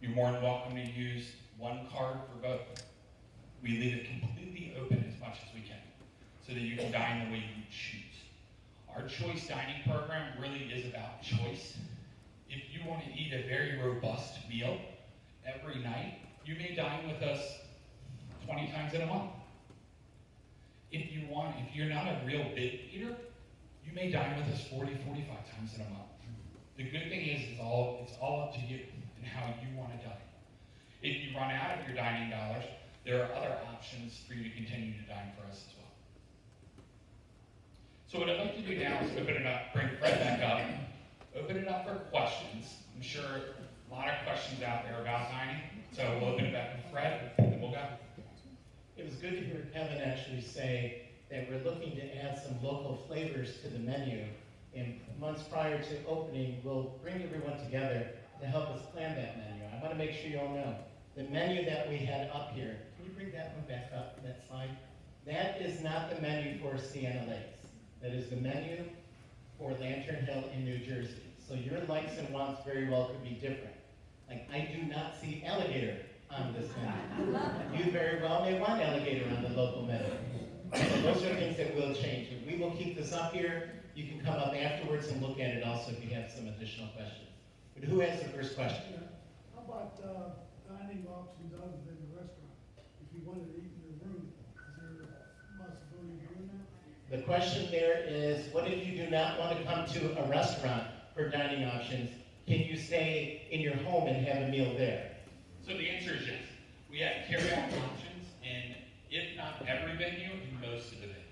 You're more than welcome to use one card for both. We leave it completely open as much as we can so that you can dine the way you choose. Our choice dining program really is about choice. If you want to eat a very robust meal every night, you may dine with us 20 times in a month. If you're not a real big eater, you may dine with us 40, 45 times in a month. The good thing is it's all up to you and how you want to dine. If you run out of your dining dollars, there are other options for you to continue to dine for us as well. So what I'd like to do now is open it up, bring Fred back up, open it up for questions. I'm sure a lot of questions out there about dining, so we'll open it back to Fred, and we'll go. It was good to hear Kevin actually say that we're looking to add some local flavors to the menu. And months prior to opening, we'll bring everyone together to help us plan that menu. I want to make sure you all know, the menu that we had up here, can you bring that one back up, that slide? That is not the menu for Siena Lakes. That is the menu for Lantern Hill in New Jersey. So your likes and wants very well could be different. Like, I do not see alligator on this menu. You very well may want alligator on the local menu. So those are things that will change. We will keep this up here. You can come up afterwards and look at it also if you have some additional questions. But who has the first question? How about dining options other than the restaurant? If you wanted to eat in your room, is there a possibility of doing that? The question there is, what if you do not want to come to a restaurant for dining options? Can you stay in your home and have a meal there? So the answer is yes. We have carry-out options, and if not every venue, in most of the venues.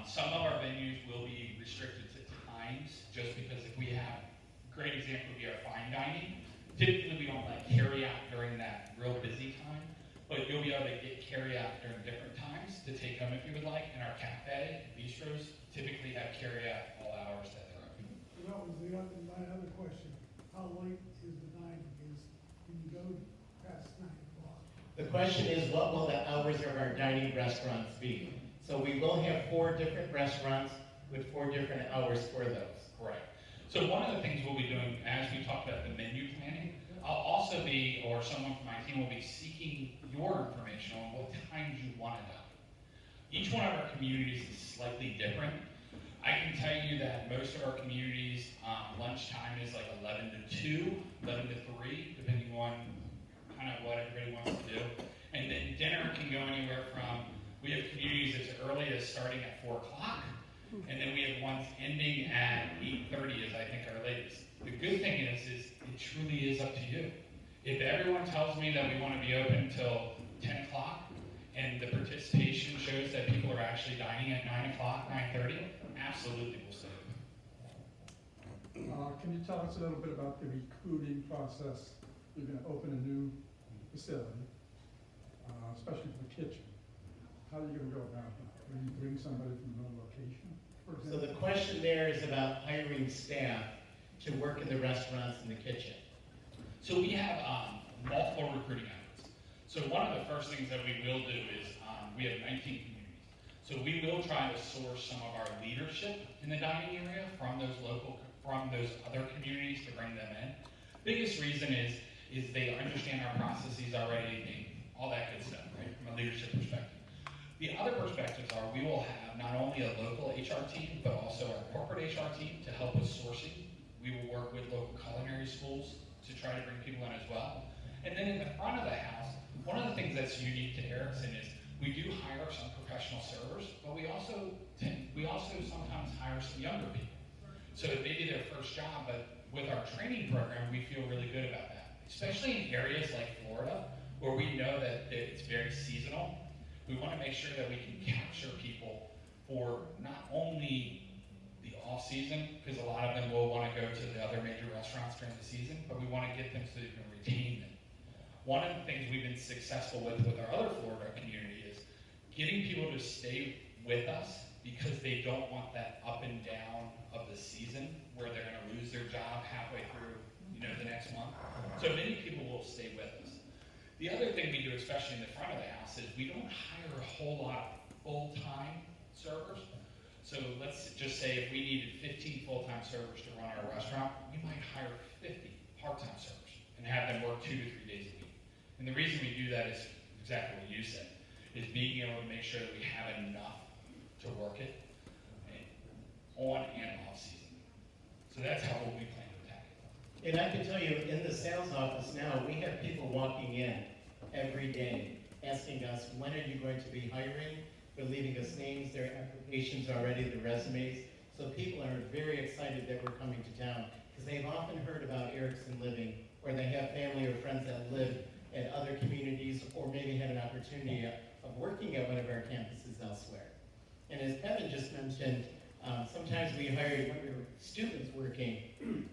Some of our venues will be restricted to times, just because if we have, a great example would be our fine dining. Typically, we don't let carry-out during that real busy time, but you'll be able to get carry-out during different times to take home if you would like. And our cafe, bistros, typically have carry-out all hours that they're open. That was my other question. How late is the dining? Because when you go past 9 o'clock. The question is, what will the hours of our dining restaurants be? So we will have 4 different restaurants with 4 different hours for those. Correct. So one of the things we'll be doing as we talk about the menu planning, I'll also be, or someone from my team will be seeking your information on what times you want to dine. Each one of our communities is slightly different. I can tell you that most of our communities, lunchtime is like 11 to 2, 11 to 3, depending on kind of what everybody wants to do. And then dinner can go anywhere from, we have communities as early as starting at 4 o'clock, and then we have ones ending at 8:30 is I think our latest. The good thing is it truly is up to you. If everyone tells me that we want to be open until 10 o'clock, and the participation shows that people are actually dining at 9 o'clock, 9:30, absolutely we'll stay open. Can you tell us a little bit about the recruiting process? You're going to open a new facility, especially for the kitchen. How are you going to go about that? Will you bring somebody from another location, for So example? the question there is about hiring staff to work in the restaurants and the kitchen. So we have multiple recruiting efforts. So one of the first things that we will do is we have 19 communities. So we will try to source some of our leadership in the dining area from those other communities to bring them in. Biggest reason is they understand our processes already, all that good stuff, right, from a leadership perspective. The other perspectives are we will have not only a local HR team, but also our corporate HR team to help with sourcing. We will work with local culinary schools to try to bring people in as well. And then in the front of the house, one of the things that's unique to Erickson is we do hire some professional servers, but we also sometimes hire some younger people. So it may be their first job, but with our training program, we feel really good about that. Especially in areas like Florida, where we know that it's very seasonal. We want to make sure that we can capture people for not only the off season, because a lot of them will want to go to the other major restaurants during the season, but we want to get them so you can retain them. One of the things we've been successful with our other Florida community is getting people to stay with us because they don't want that up and down of the season where they're going to lose their job halfway through, the next month. So many people will stay with us. The other thing we do, especially in the front of the house, is we don't hire a whole lot of full-time servers. So let's just say if we needed 15 full-time servers to run our restaurant, we might hire 50 part-time servers. and have them work 2 to 3 days a week. And the reason we do that is exactly what you said, is being able to make sure that we have enough to work it on and off season. So that's how we plan to attack it. And I can tell you, in the sales office now, we have people walking in every day asking us, when are you going to be hiring? They're leaving us names, their applications already, the resumes. So people are very excited that we're coming to town because they've often heard about Erickson Living, or they have family or friends that live at other communities, or maybe had an opportunity of working at one of our campuses elsewhere. And as Kevin just mentioned, sometimes we hire when we were students working.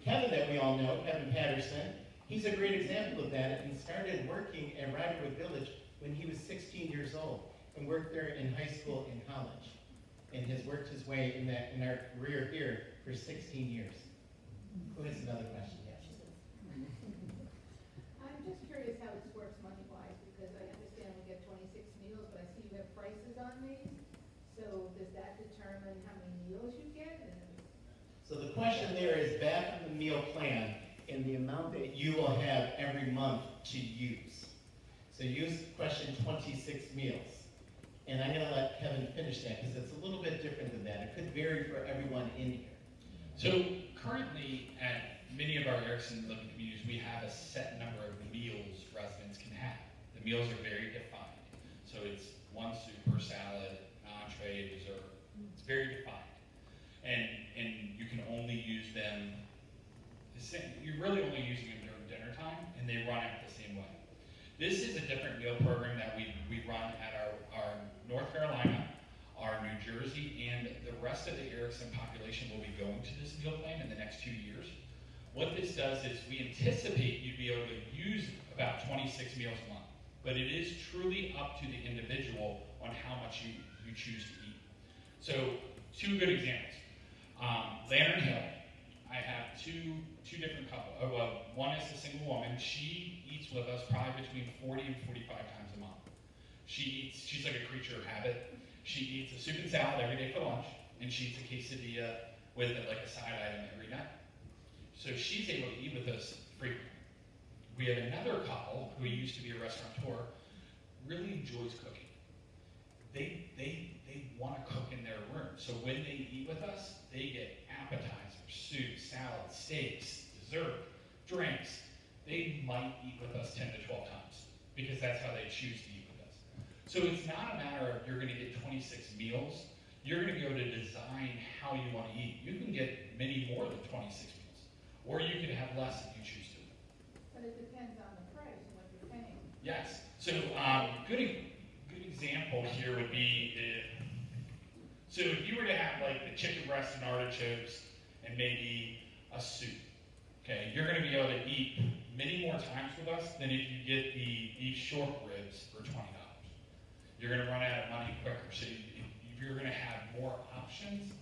Kevin, that we all know, Kevin Patterson, he's a great example of that, and started working at Riderwood Village when he was 16 years old, and worked there in high school and college, and has worked his way in our career here for 16 years. Who has another question? Yes. I'm just curious how this works money-wise, because I understand we get 26 meals, but I see you have prices on these. So does that determine how many meals you get? So the question there is back on the meal plan and the amount that you will have every month to use. So use question 26 meals. And I'm gonna let Kevin finish that because it's a little bit different than that. It could vary for everyone in here. So currently at many of our Erickson Living communities, we have a set number of meals residents can have. The meals are very defined. So it's one soup or salad, entree, dessert. It's very defined. And you can only use them, you're really only using them during dinner time, and they run out the same way. This is a different meal program that we run at our North Carolina, our New Jersey, and the rest of the Erickson population will be going to this meal plan in the next 2 years. What this does is we anticipate you'd be able to use about 26 meals a month, but it is truly up to the individual on how much you choose to eat. So 2 good examples. Lantern Hill, I have two different couples. Well, one is a single woman. She eats with us probably between 40 and 45 times a month. She's like a creature of habit. She eats a soup and salad every day for lunch, and she eats a quesadilla with it like a side item every night. So she's able to eat with us frequently. We have another couple who used to be a restaurateur, really enjoys cooking. They want to cook in their room. So when they eat with us, they get appetizers, soup, salad, steaks, dessert, drinks. They might eat with us 10 to 12 times because that's how they choose to eat with us. So it's not a matter of you're going to get 26 meals. You're going to be able to design how you want to eat. You can get many more than 26 meals, or you can have less if you choose to. But it depends on the price and what you're paying. Yes. So good example here would be, so if you were to have like the chicken breast and artichokes and maybe a soup, okay, you're going to be able to eat many more times with us than if you get the beef short ribs for $20. You're going to run out of money quicker. So you're going to have more options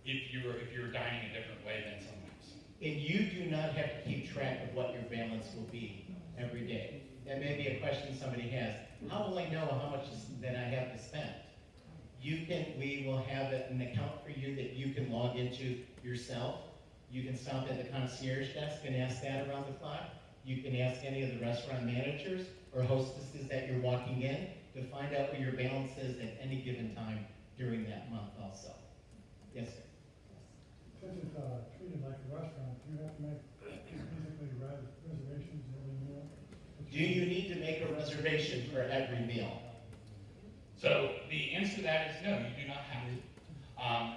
if you're dining a different way than someone else. And you do not have to keep track of what your balance will be every day. That may be a question somebody has. How will I know how much that I have to spend? We will have an account for you that you can log into yourself. You can stop at the concierge desk and ask that around the clock. You can ask any of the restaurant managers or hostesses that you're walking in to find out what your balance is at any given time during that month also. Yes, sir. Since it's treated like a restaurant, do you have to make basically reservations every meal? Do you need to make a reservation for every meal? So the answer to that is no, you do not have to.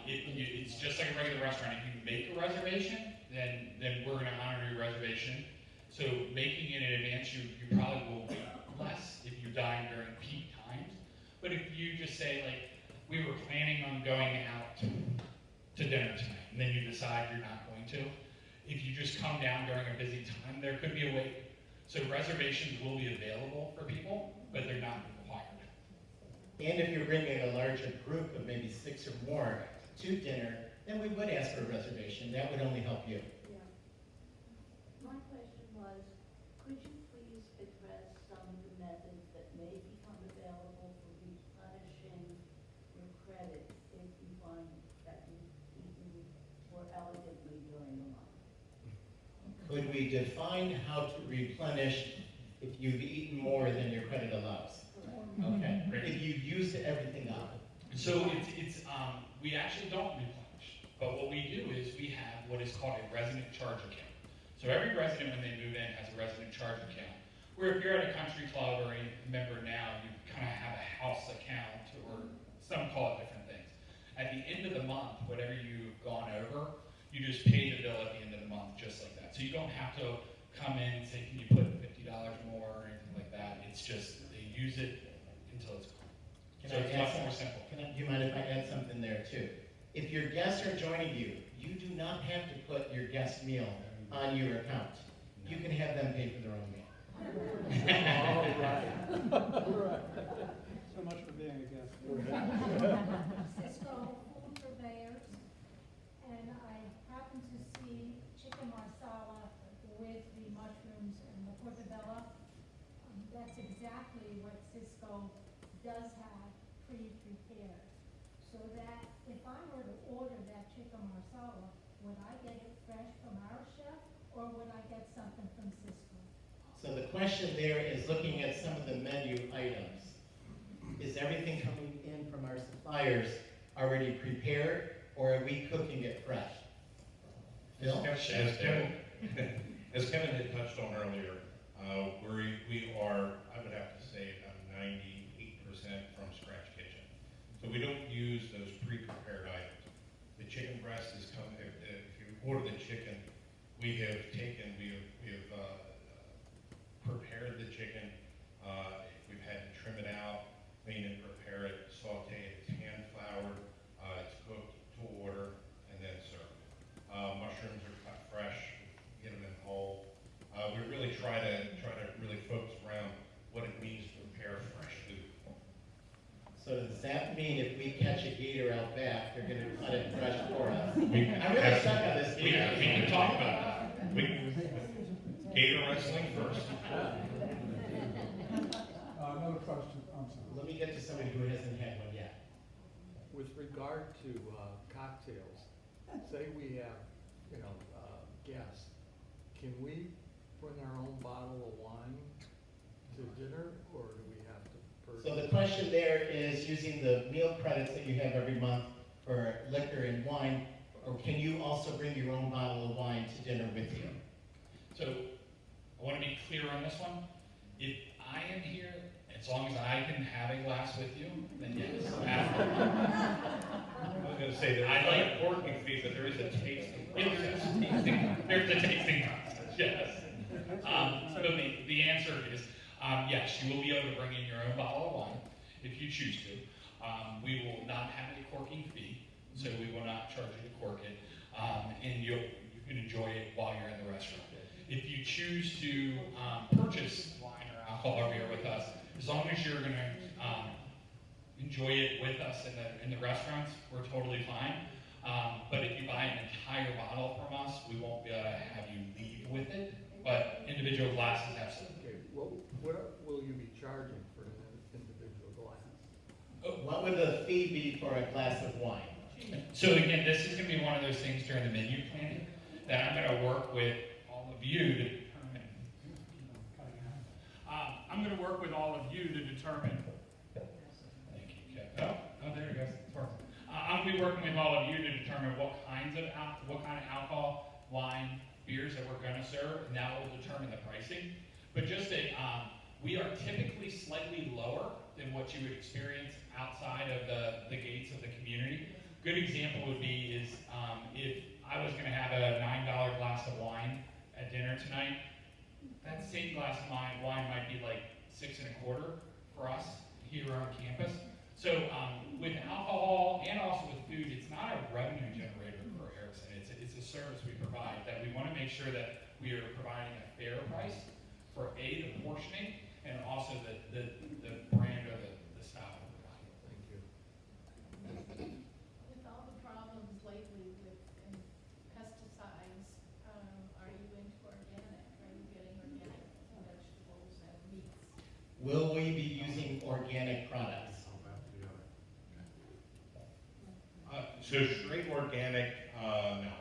It's just like a regular restaurant. If you make a reservation, then we're going to honor your reservation. So making it in advance, you probably will wait less if you dine during peak times. But if you just say, like, we were planning on going out to dinner tonight, and then you decide you're not going to, if you just come down during a busy time, there could be a wait. So reservations will be available for people, but they're not required. And if you're bringing a larger group of maybe 6 or more to dinner, then we would ask for a reservation. That would only help you. Yeah. My question was, could you please address some of the methods that may become available for replenishing your credit if you find that you've eaten more elegantly during the month? could we define how to replenish if you've eaten more than your credit allows? Okay, if you've used everything up. So we actually don't replenish, but what we do is we have what is called a resident charge account. So every resident when they move in has a resident charge account, where if you're at a country club or a member now, you kind of have a house account, or some call it different things. At the end of the month, whatever you've gone over, you just pay the bill at the end of the month, just like that. So you don't have to come in and say, can you put $50 more or anything like that. It's just, they use it until it's gone. So it's much more simple. Do you mind if I add something there too? If your guests are joining you, you do not have to put your guest meal on your account. You can have them pay for their own meal. All right. So much for being a guest. Cisco food purveyors, and I happen to see chicken marsala with the mushrooms and the portobello. That's exactly what Cisco does have pre-prepared. So that if I were to order that chicken marsala, would I get it fresh from our chef, or would I get something from Cisco? So the question there is looking at some of the menu items. Is everything coming in from our suppliers already prepared, or are we cooking it fresh? Phil? As Kevin had touched on earlier, we are, I would have to say, about 98% from scratch kitchen. So we don't use those pre-prepared items. The chicken breast is coming, if you order the chicken, we have prepared the chicken. We've had to trim it out, clean it, prepare it, saute it, it's hand-floured, it's cooked to order, and then served. Mushrooms are cut fresh, get them in whole. We really try to really focus around what it means to prepare fresh food. So does that mean if we catch a gator out back, they're gonna cut it fresh for us? We I'm really stuck on this We gator. can talk about that. Gator wrestling first. Another question, I'm sorry. Let me get to somebody who hasn't had one yet. With regard to cocktails, say we have, guests, can we bring our own bottle of wine to dinner, or do we have to purchase? So the question there is using the meal credits that you have every month for liquor and wine, or can you also bring your own bottle of wine to dinner with you? So I want to be clear on this one. If I am here, as long as I can have a glass with you, then yes. I was gonna say, I like- a parking fee, but there is a tasting process. There's a tasting process, yes. So the answer is, yes, you will be able to bring in your own bottle of wine if you choose to. We will not have a corking fee, so we will not charge you to cork it, and you can enjoy it while you're in the restaurant. If you choose to purchase wine or alcohol or beer with us, as long as you're going to enjoy it with us in the restaurants, we're totally fine. But if you buy an entire bottle from us, we won't be able to have you leave with it. But individual glasses, absolutely. Okay, what will you be charging for an individual glass? What would the fee be for a glass of wine? So again, this is going to be one of those things during the menu planning that I'm going to work with all of you to determine. I'm going to work with all of you to determine. Thank you, Kevin. Oh, there it goes. It's working. I'm going to be working with all of you to determine what kind of alcohol, wine, beers that we're going to serve, and that will determine the pricing. But just we are typically slightly lower than what you would experience outside of the gates of the community. Good example would be is if I was going to have a $9 glass of wine at dinner tonight, that same glass of wine might be like $6.25 for us here on campus. So with alcohol and also with food, it's not a revenue generator for Erickson. It's a service we provide that we want to make sure that we are providing a fair price for the portioning and also the brand or the style we're providing. Thank you. With all the problems lately with pesticides, are you into organic? Are you getting organic vegetables and meats? Will we be using organic products? So straight organic, no.